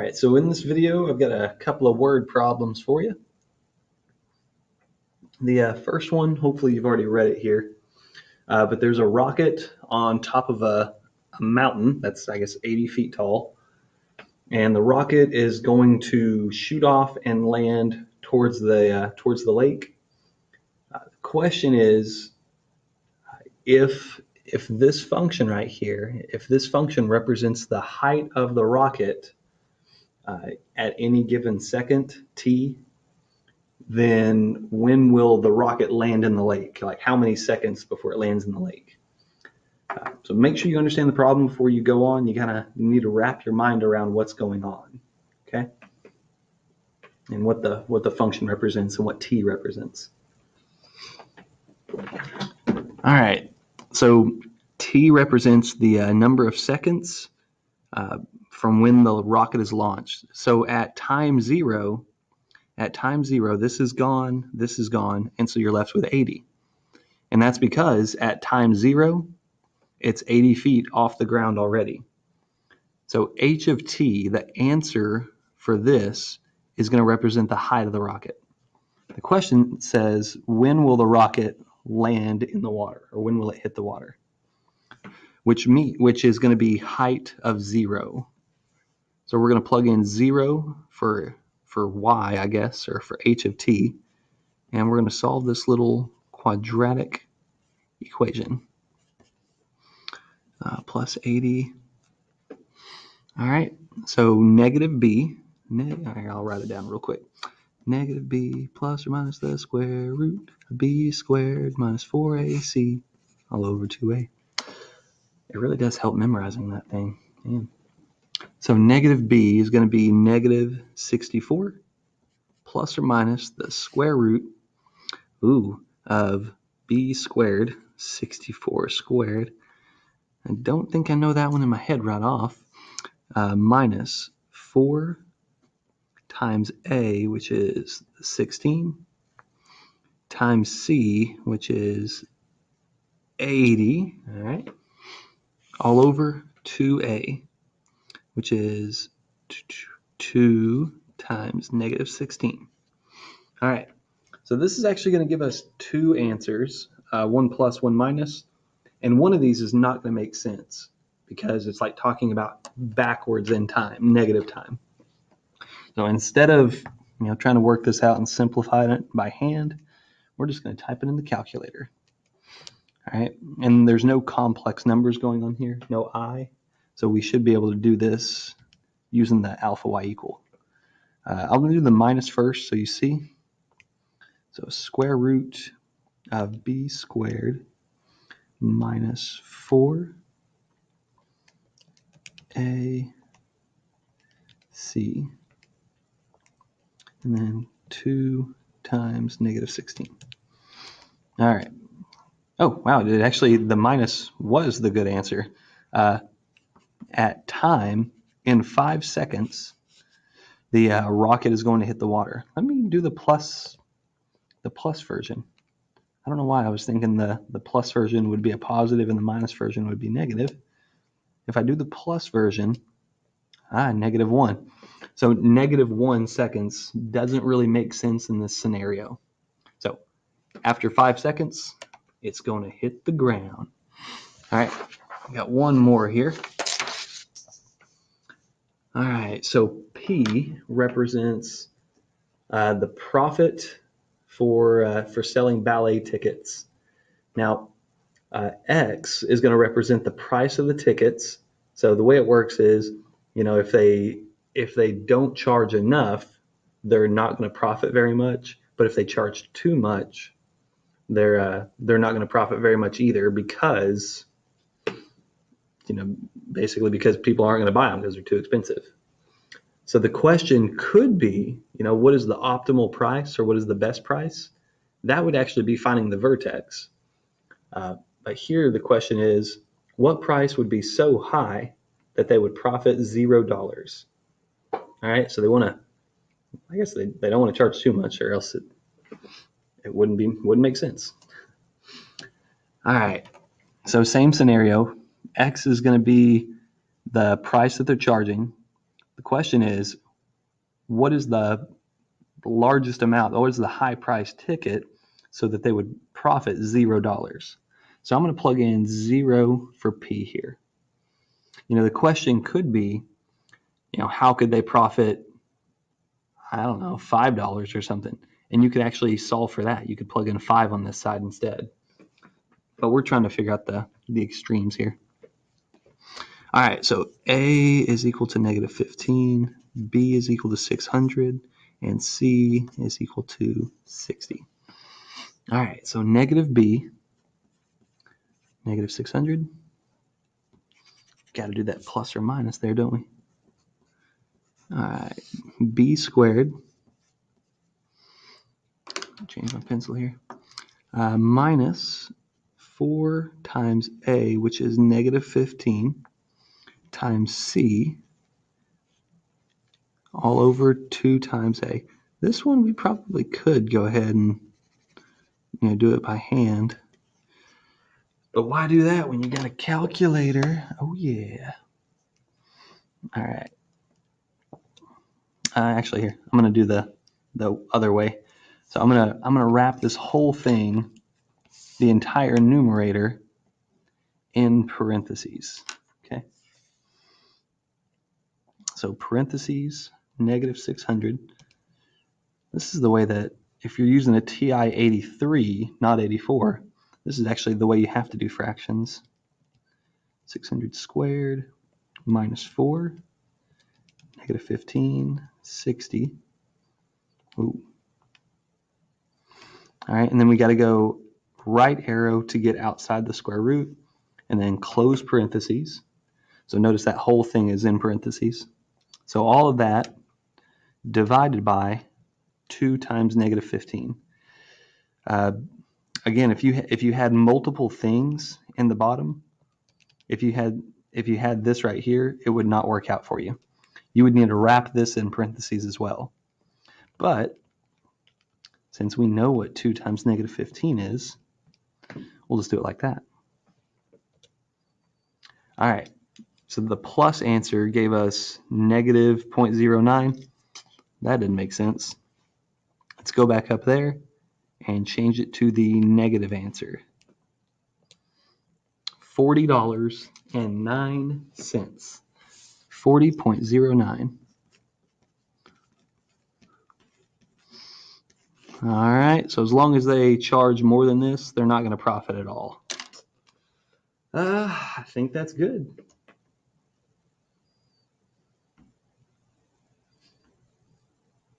right, so in this video, I've got a couple of word problems for you. The first one, hopefully you've already read it here, but there's a rocket on top of a mountain that's, I guess, 80 feet tall, and the rocket is going to shoot off and land towards the lake. The question is, if this function right here, if this function represents the height of the rocket at any given second, t, then when will the rocket land in the lake? Like how many seconds before it lands in the lake? So make sure you understand the problem before you go on. You need to wrap your mind around what's going on, okay? And what the function represents and what t represents. All right, so t represents the number of seconds from when the rocket is launched. So at time zero, this is gone, and so you're left with 80. And that's because at time zero, it's 80 feet off the ground already. So h of t, the answer for this, is going to represent the height of the rocket. The question says, when will the rocket land in the water, or when will it hit the water? Which is going to be height of 0. So we're going to plug in 0 for y, I guess, or for h of t, and we're going to solve this little quadratic equation. Plus 80. All right, so negative b, I'll write it down real quick. Negative b plus or minus the square root of b squared minus 4ac all over 2a. It really does help memorizing that thing. Man. So negative b is going to be negative 64 plus or minus the square root of b squared, 64 squared. I don't think I know that one in my head right off. Minus 4 times a, which is 16, times c, which is 80, all right, all over 2a, which is 2 times negative 16. All right, so this is actually going to give us two answers, one plus, one minus, and one of these is not going to make sense because it's like talking about backwards in time, negative time. So instead of trying to work this out and simplify it by hand, we're just going to type it in the calculator. All right, and there's no complex numbers going on here, no I, so we should be able to do this using the alpha y equal. I'm going to do the minus first so you see. So square root of b squared minus 4ac and then 2 times negative 16. All right. Oh, wow. The minus was the good answer. At time, in 5 seconds, the rocket is going to hit the water. Let me do the plus version. I don't know why I was thinking the plus version would be a positive and the minus version would be negative. If I do the plus version, negative 1. So negative 1 seconds doesn't really make sense in this scenario. So after 5 seconds, it's going to hit the ground. All right, I got one more here. All right, so P represents the profit for selling ballet tickets. Now, X is going to represent the price of the tickets. So the way it works is, if they don't charge enough, they're not going to profit very much. But if they charge too much, they're not going to profit very much either because, basically because people aren't going to buy them because they're too expensive. So the question could be, what is the optimal price or what is the best price? That would actually be finding the vertex. But here the question is, what price would be so high that they would profit $0? All right, so they want to, I guess they don't want to charge too much or else it wouldn't make sense. All right, so same scenario. X is going to be the price that they're charging. The question is, what is the largest amount? What is the high price ticket so that they would profit $0? So I'm going to plug in 0 for P here. The question could be, how could they profit, I don't know, $5 or something? And you could actually solve for that. You could plug in 5 on this side instead. But we're trying to figure out the extremes here. All right, so A is equal to negative 15, B is equal to 600, and C is equal to 60. All right, so negative B, negative 600. Got to do that plus or minus there, don't we? All right, B squared. Change my pencil here. Minus 4 times A, which is negative 15, times C, all over 2 times A. This one we probably could go ahead and do it by hand. But why do that when you got a calculator? Oh yeah. All right. Actually, here I'm gonna do the other way. So I'm gonna wrap this whole thing, the entire numerator, in parentheses. Okay. So parentheses negative 600. This is the way that if you're using a TI 83, not 84, this is actually the way you have to do fractions. 600 squared minus 4, negative 15, 60. Ooh. All right, and then we got to go right arrow to get outside the square root, and then close parentheses. So notice that whole thing is in parentheses. So all of that divided by 2 times negative 15. Again, if you had multiple things in the bottom, if you had this right here, it would not work out for you. You would need to wrap this in parentheses as well. But since we know what 2 times negative 15 is, we'll just do it like that. All right, so the plus answer gave us negative 0.09. That didn't make sense. Let's go back up there and change it to the negative answer. $40.09. 40.09. All right, so as long as they charge more than this, they're not going to profit at all. I think that's good.